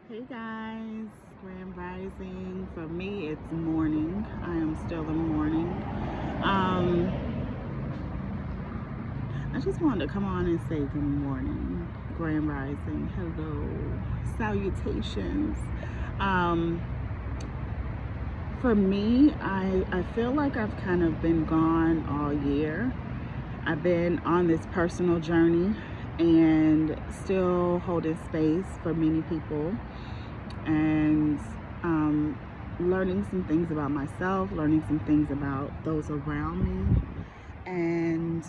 Hey guys, Grand Rising. For me, it's morning. I am still in morning. I just wanted to come on and say good morning, Grand Rising. Hello, salutations. Um, for me, I feel like I've kind of been gone all year. I've been on this personal journey and still holding space for many people, and learning some things about myself, learning some things about those around me. And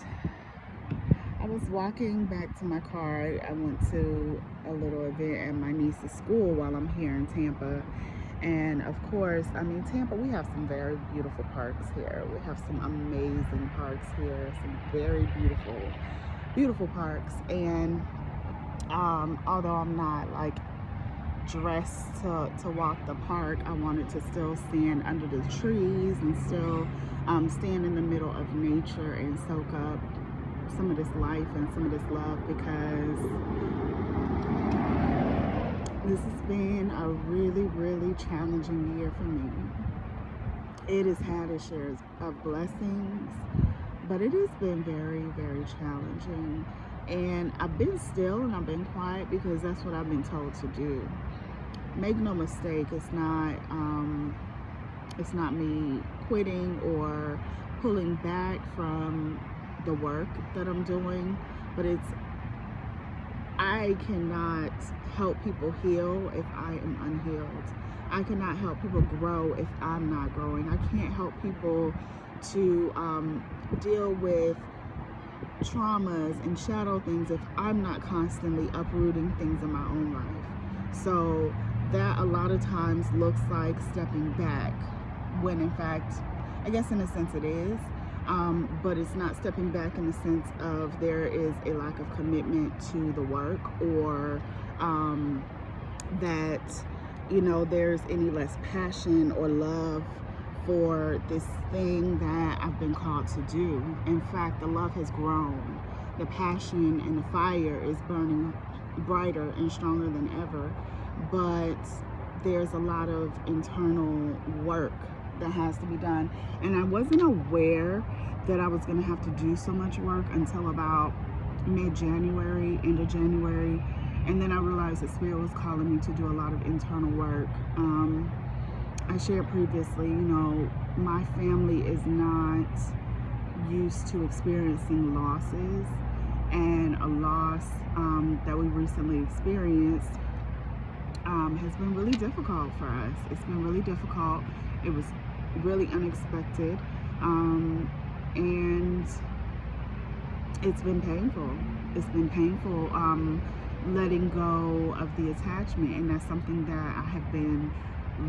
I was walking back to my car. I went to a little event at my niece's school while I'm here in Tampa. And of course, Tampa, we have some very beautiful parks here. We have some amazing parks here, some very beautiful, beautiful parks. And although I'm not like dressed to walk the park, I wanted to still stand under the trees and still stand in the middle of nature and soak up some of this life and some of this love, because this has been a really, really challenging year for me. It has had its shares of blessings, but it has been very, very challenging. And I've been still and I've been quiet because that's what I've been told to do. Make no mistake, it's not me quitting or pulling back from the work that I'm doing, but I cannot help people heal if I am unhealed. I cannot help people grow if I'm not growing. I can't help people to deal with traumas and shadow things if I'm not constantly uprooting things in my own life. So that a lot of times looks like stepping back, when in fact, I guess in a sense it is, but it's not stepping back in the sense of there is a lack of commitment to the work, or that, there's any less passion or love for this thing that I've been called to do. In fact, the love has grown. The passion and the fire is burning brighter and stronger than ever. But there's a lot of internal work that has to be done. And I wasn't aware that I was going to have to do so much work until about mid-January, end of January. And then I realized that Spirit was calling me to do a lot of internal work. I shared previously, my family is not used to experiencing losses, and a loss that we recently experienced has been really difficult for us. It's been really difficult. It was really unexpected, and it's been painful. It's been painful letting go of the attachment, and that's something that I have been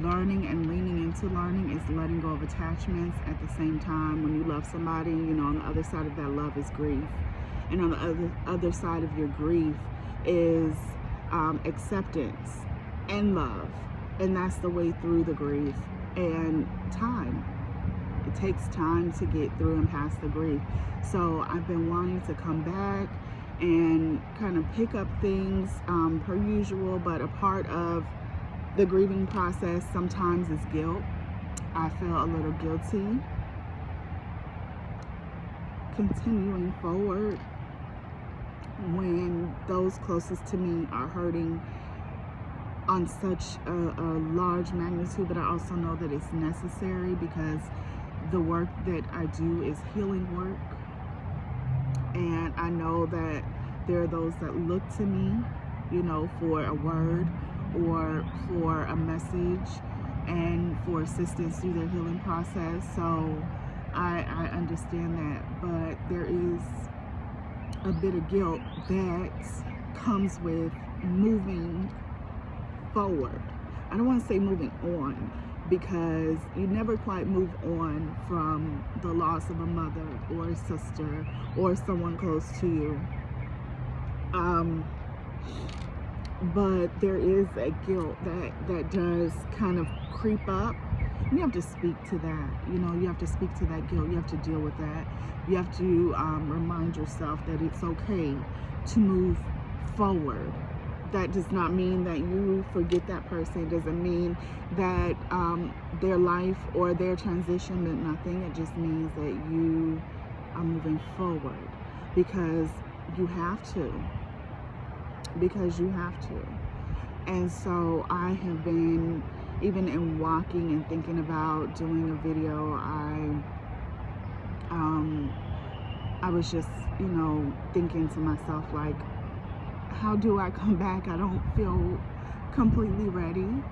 learning and leaning into learning, is letting go of attachments. At the same time, when you love somebody, on the other side of that love is grief, and on the other side of your grief is acceptance and love, and that's the way through the grief. And time, it takes time to get through and past the grief. So I've been wanting to come back and kind of pick up things per usual, but a part of the grieving process sometimes is guilt. I feel a little guilty continuing forward when those closest to me are hurting on such a large magnitude, but I also know that it's necessary, because the work that I do is healing work. And I know that there are those that look to me, for a word or for a message and for assistance through their healing process. So I understand that, but there is a bit of guilt that comes with moving forward. I don't want to say moving on, because you never quite move on from the loss of a mother or a sister or someone close to you. But there is a guilt that does kind of creep up. You have to speak to that. You have to speak to that guilt. You have to deal with that. You have to remind yourself that it's okay to move forward that does not mean that you forget that person. It doesn't mean that their life or their transition meant nothing. It just means that you are moving forward because you have to. And so I have been, even in walking and thinking about doing a video, I was just, thinking to myself, like, how do I come back? I don't feel completely ready,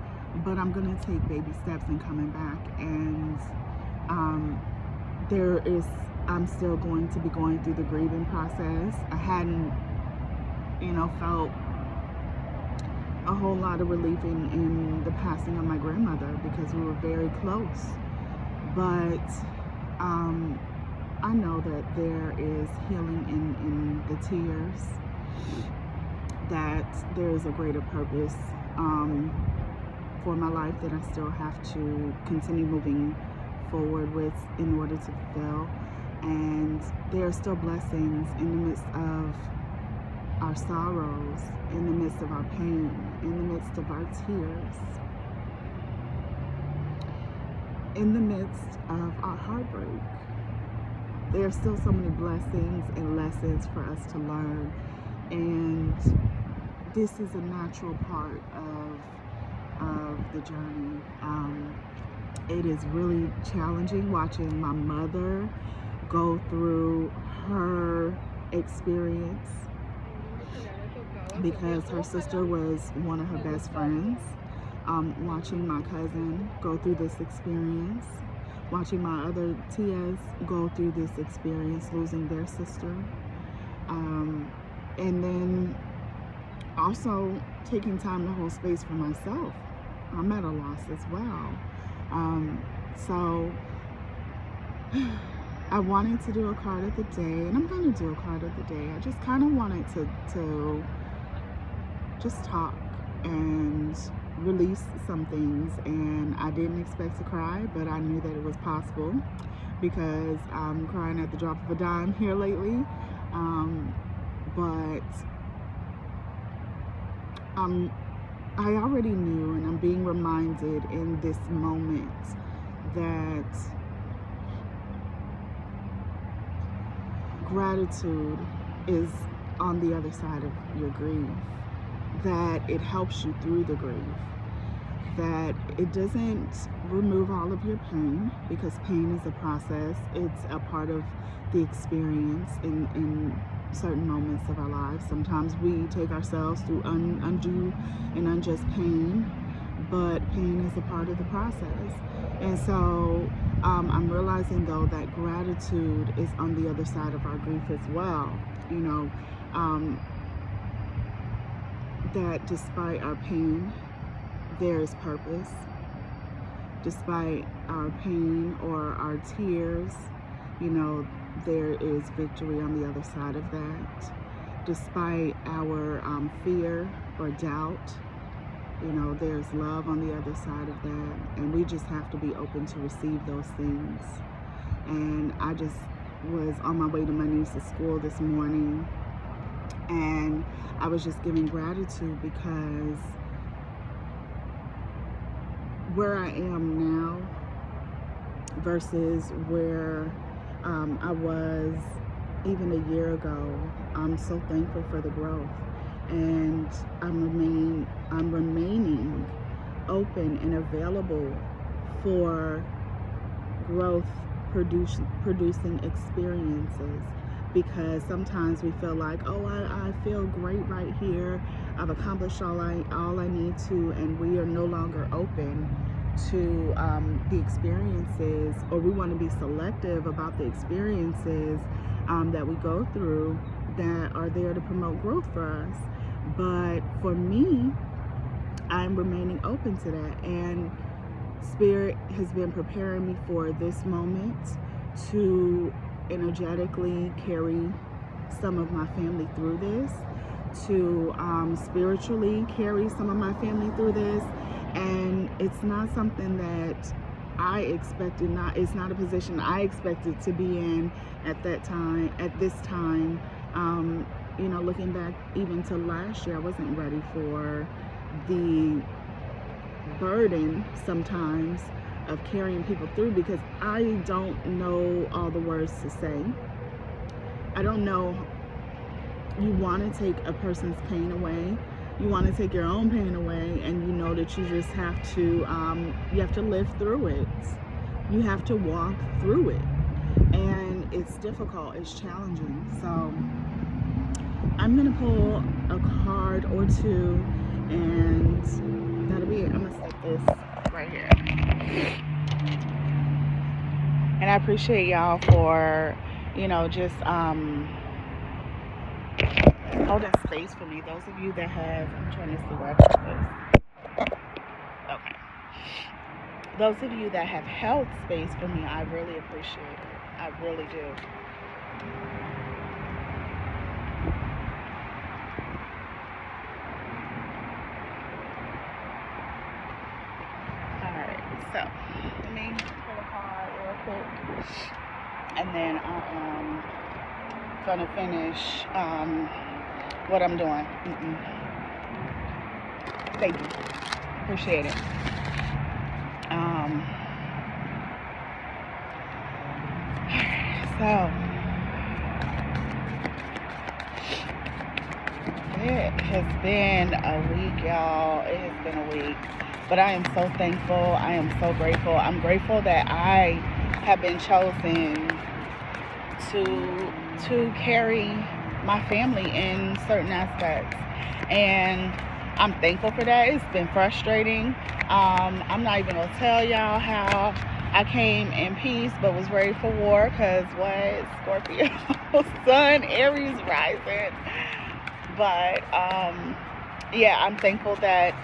but I'm going to take baby steps in coming back. And I'm still going to be going through the grieving process. I hadn't, felt a whole lot of relief in the passing of my grandmother because we were very close. But I know that there is healing in the tears, that there is a greater purpose for my life that I still have to continue moving forward with in order to fulfill. And there are still blessings in the midst of our sorrows, in the midst of our pain, in the midst of our tears, in the midst of our heartbreak. There are still so many blessings and lessons for us to learn, and this is a natural part of the journey. It is really challenging watching my mother go through her experience, because her sister was one of her best friends. Watching my cousin go through this experience, watching my other tias go through this experience, losing their sister, and then also taking time to hold space for myself. I'm at a loss as well. So I wanted to do a card of the day, and I'm going to do a card of the day. I just kind of wanted to just talk and release some things, and I didn't expect to cry, but I knew that it was possible because I'm crying at the drop of a dime here lately. But I already knew, and I'm being reminded in this moment that gratitude is on the other side of your grief, that it helps you through the grief, that it doesn't remove all of your pain, because pain is a process. It's a part of the experience in certain moments of our lives. Sometimes we take ourselves through undue and unjust pain, but pain is a part of the process. And so I'm realizing, though, that gratitude is on the other side of our grief as well. That despite our pain, there is purpose. Despite our pain or our tears, there is victory on the other side of that. Despite our fear or doubt, there's love on the other side of that. And we just have to be open to receive those things. And I just was on my way to my niece's school this morning, and I was just giving gratitude because where I am now versus where I was even a year ago, I'm so thankful for the growth, and I'm remaining open and available for growth producing experiences, because sometimes we feel like, oh, I feel great right here, I've accomplished all I need to, and we are no longer open to the experiences, or we want to be selective about the experiences that we go through that are there to promote growth for us. But for me, I'm remaining open to that, and Spirit has been preparing me for this moment to energetically carry some of my family through this, to spiritually carry some of my family through this. And it's not something that I expected, it's not a position I expected to be in at this time. you know, looking back even to last year, I wasn't ready for the burden sometimes of carrying people through, because I don't know all the words to say. I don't know. You want to take a person's pain away. You want to take your own pain away, and you know that you just have to live through it. You have to walk through it, and it's difficult, it's challenging. So I'm gonna pull a card or two, and that'll be it. I'm gonna set this right here. And I appreciate y'all for, you know, just holding space for me. Those of you that have, I'm trying to see where I put this. Okay. Those of you that have held space for me, I really appreciate it. I really do. Alright, so let me pull a card real quick. And then I am gonna finish what I'm doing. Thank you. Appreciate it. So it has been a week, y'all. It has been a week. But I am so thankful. I am so grateful. I'm grateful that I have been chosen to carry my family in certain aspects. And I'm thankful for that. It's been frustrating. I'm not even going to tell y'all how I came in peace but was ready for war, because what? Scorpio, Sun, Aries rising. But yeah, I'm thankful that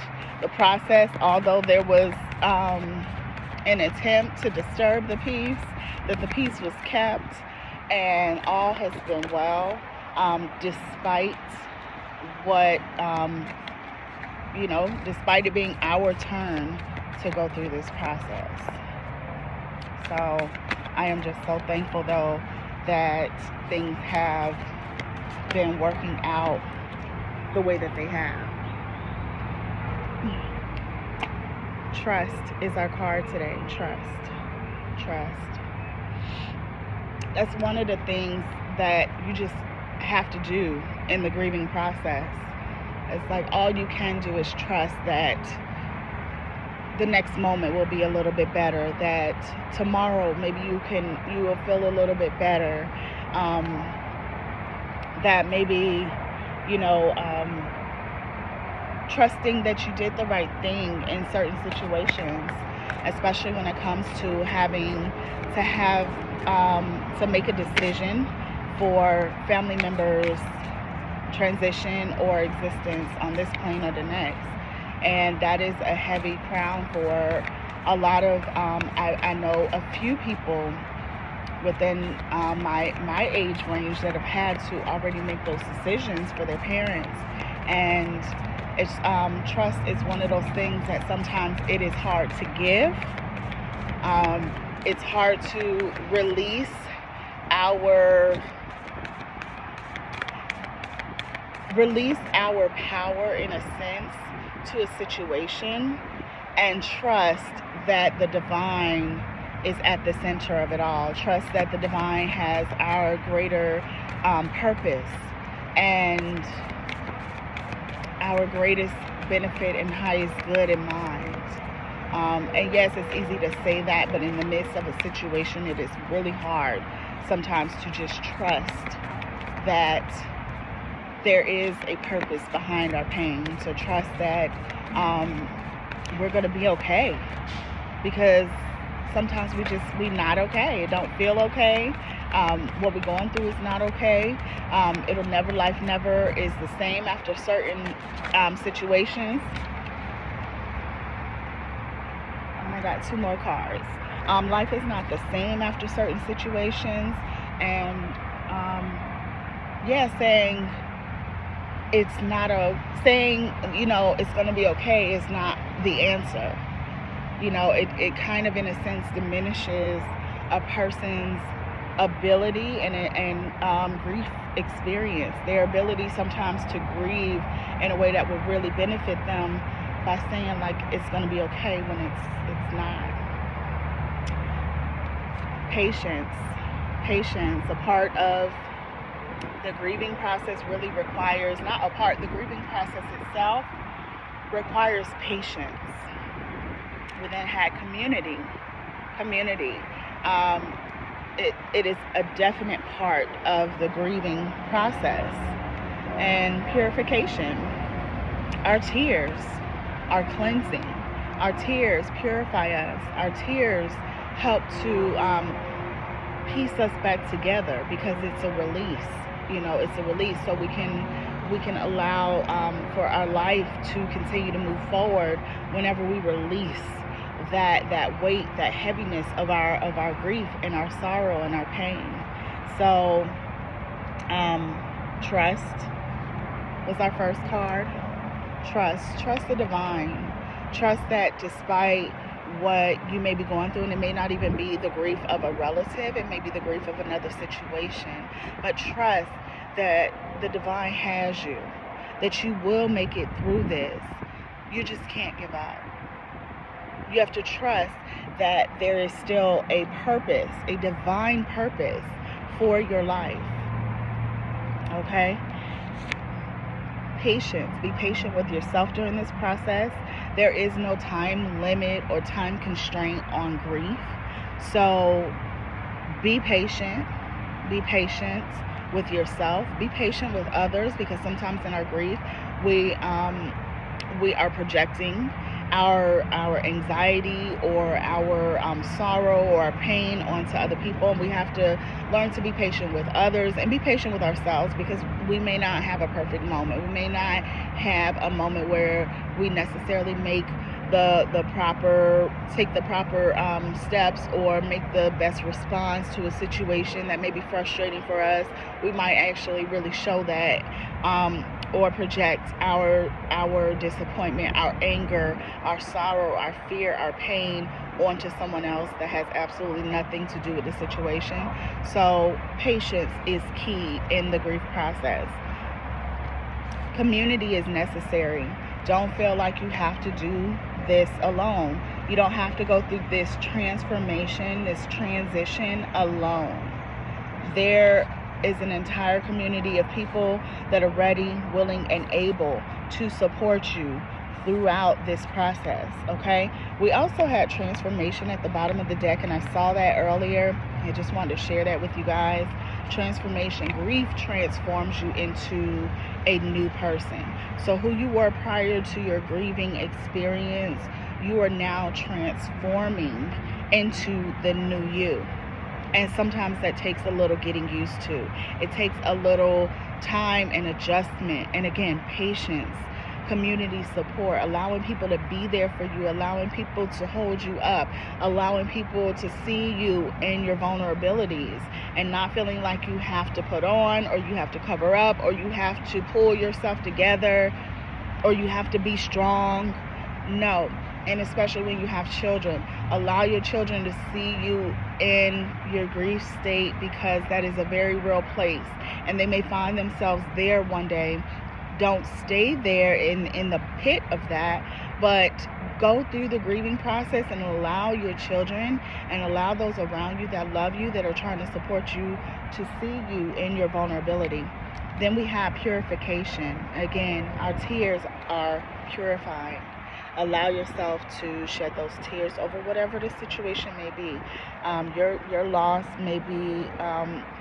the process, although there was an attempt to disturb the peace, that the peace was kept, and all has been well, despite what, you know, despite it being our turn to go through this process. So I am just so thankful, though, that things have been working out the way that they have. Trust is our card today. Trust. That's one of the things that you just have to do in the grieving process. It's like all you can do is trust that the next moment will be a little bit better, that tomorrow maybe you will feel a little bit better, that maybe, you know, trusting that you did the right thing in certain situations, especially when it comes to having to have to make a decision for family members' transition or existence on this plane or the next. And that is a heavy crown for a lot of, I know a few people within my age range that have had to already make those decisions for their parents. And it's trust is one of those things that sometimes it is hard to give. It's hard to release our power, in a sense, to a situation, and trust that the divine is at the center of it all. Trust that the divine has our greater purpose and our greatest benefit and highest good in mind. And yes, it's easy to say that, but in the midst of a situation, it is really hard sometimes to just trust that there is a purpose behind our pain, to trust that we're going to be okay, because sometimes we're not okay. It don't feel okay. What we're going through is not okay. Life never is the same after certain situations. I got 2 more cards. Life is not the same after certain situations, and saying it's not it's going to be okay is not the answer. You know, it kind of, in a sense, diminishes a person's ability and grief experience, their ability sometimes to grieve in a way that will really benefit them by saying like it's going to be okay when it's not. Patience, a part of the grieving process really requires, not a part, the grieving process itself requires patience. We then had community. It is a definite part of the grieving process. And purification. Our tears are cleansing. Our tears purify us. Our tears help to piece us back together because it's a release. It's a release, so we can allow for our life to continue to move forward whenever we release that weight, that heaviness of our grief and our sorrow and our pain. So trust was our first card. Trust the divine. Trust that despite what you may be going through, and it may not even be the grief of a relative, it may be the grief of another situation, but trust that the divine has you, that you will make it through this. You just can't give up. You have to trust that there is still a purpose, a divine purpose for your life. Okay? Patience. Be patient with yourself during this process. There is no time limit or time constraint on grief. So be patient. Be patient with yourself. Be patient with others, because sometimes in our grief we are projecting our anxiety or our sorrow or our pain onto other people. And we have to learn to be patient with others and be patient with ourselves, because we may not have a perfect moment. We may not have a moment where we necessarily make the proper steps or make the best response to a situation that may be frustrating for us. We might actually really show that or project our disappointment, our anger, our sorrow, our fear, our pain onto someone else that has absolutely nothing to do with the situation. So patience is key in the grief process. Community is necessary. Don't feel like you have to do this alone. You don't have to go through this transformation, this transition alone. There is an entire community of people that are ready, willing, and able to support you throughout this process, okay? We also had transformation at the bottom of the deck, and I saw that earlier. I just wanted to share that with you guys. Transformation. Grief transforms you into a new person. So who you were prior to your grieving experience, you are now transforming into the new you. And sometimes that takes a little getting used to. It takes a little time and adjustment. And again, patience, community support, allowing people to be there for you, allowing people to hold you up, allowing people to see you in your vulnerabilities and not feeling like you have to put on or you have to cover up or you have to pull yourself together or you have to be strong. No. And especially when you have children, allow your children to see you in your grief state, because that is a very real place and they may find themselves there one day. Don't stay there in the pit of that, but go through the grieving process and allow your children and allow those around you that love you, that are trying to support you, to see you in your vulnerability. Then we have purification. Again, our tears are purified. Allow yourself to shed those tears over whatever the situation may be. Your loss may be,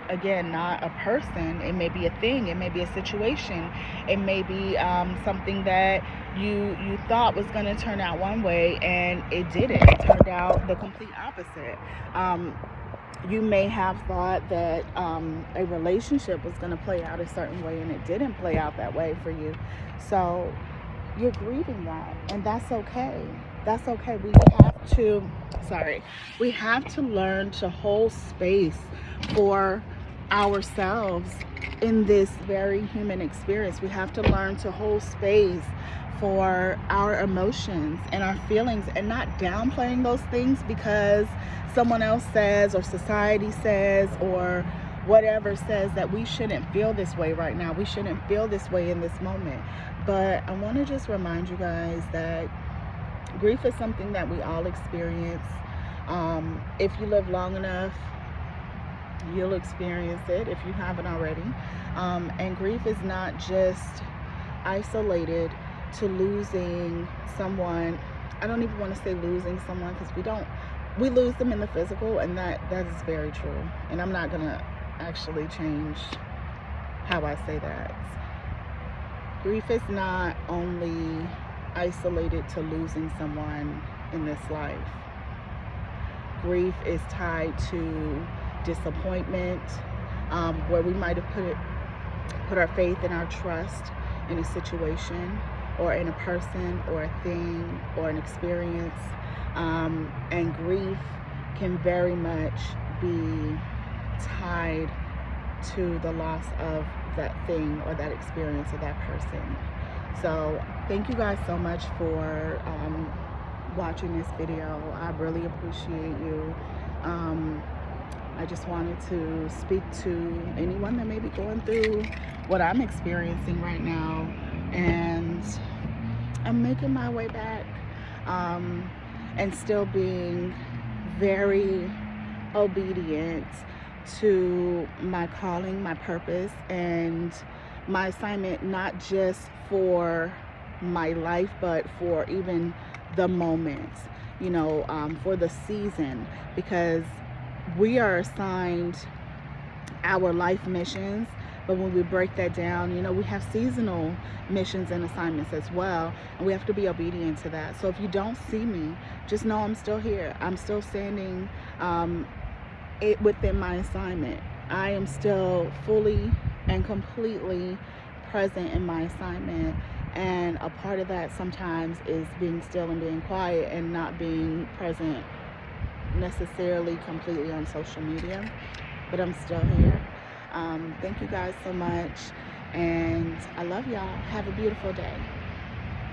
again, not a person. It may be a thing. It may be a situation. It may be something that you thought was going to turn out one way and it didn't. It turned out the complete opposite. You may have thought that a relationship was going to play out a certain way and it didn't play out that way for you. So you're grieving that, and that's okay. That's okay. We have to learn to hold space for ourselves in this very human experience. We have to learn to hold space for our emotions and our feelings, and not downplaying those things because someone else says or society says or whatever says that we shouldn't feel this way right now. We shouldn't feel this way in this moment. But I want to just remind you guys that grief is something that we all experience. If you live long enough, you'll experience it if you haven't already. And grief is not just isolated to losing someone. I don't even want to say losing someone, because we lose them in the physical, and that is very true. And I'm not gonna actually change how I say that. Grief is not only isolated to losing someone in this life. Grief is tied to disappointment, where we might have put our faith and our trust in a situation, or in a person, or a thing, or an experience. And grief can very much be tied to the loss of that thing or that experience or that person. So thank you guys so much for watching this video. I really appreciate you. I just wanted to speak to anyone that may be going through what I'm experiencing right now, and I'm making my way back, and still being very obedient to my calling, my purpose, and my assignment, not just for my life, but for even the moments, for the season, because we are assigned our life missions. But when we break that down, we have seasonal missions and assignments as well, and we have to be obedient to that. So if you don't see me, just know I'm still here. I'm still standing within my assignment. I am still fully and completely present in my assignment, and a part of that sometimes is being still and being quiet and not being present necessarily completely on social media, but I'm still here. Thank you guys so much, and I love y'all. Have a beautiful day.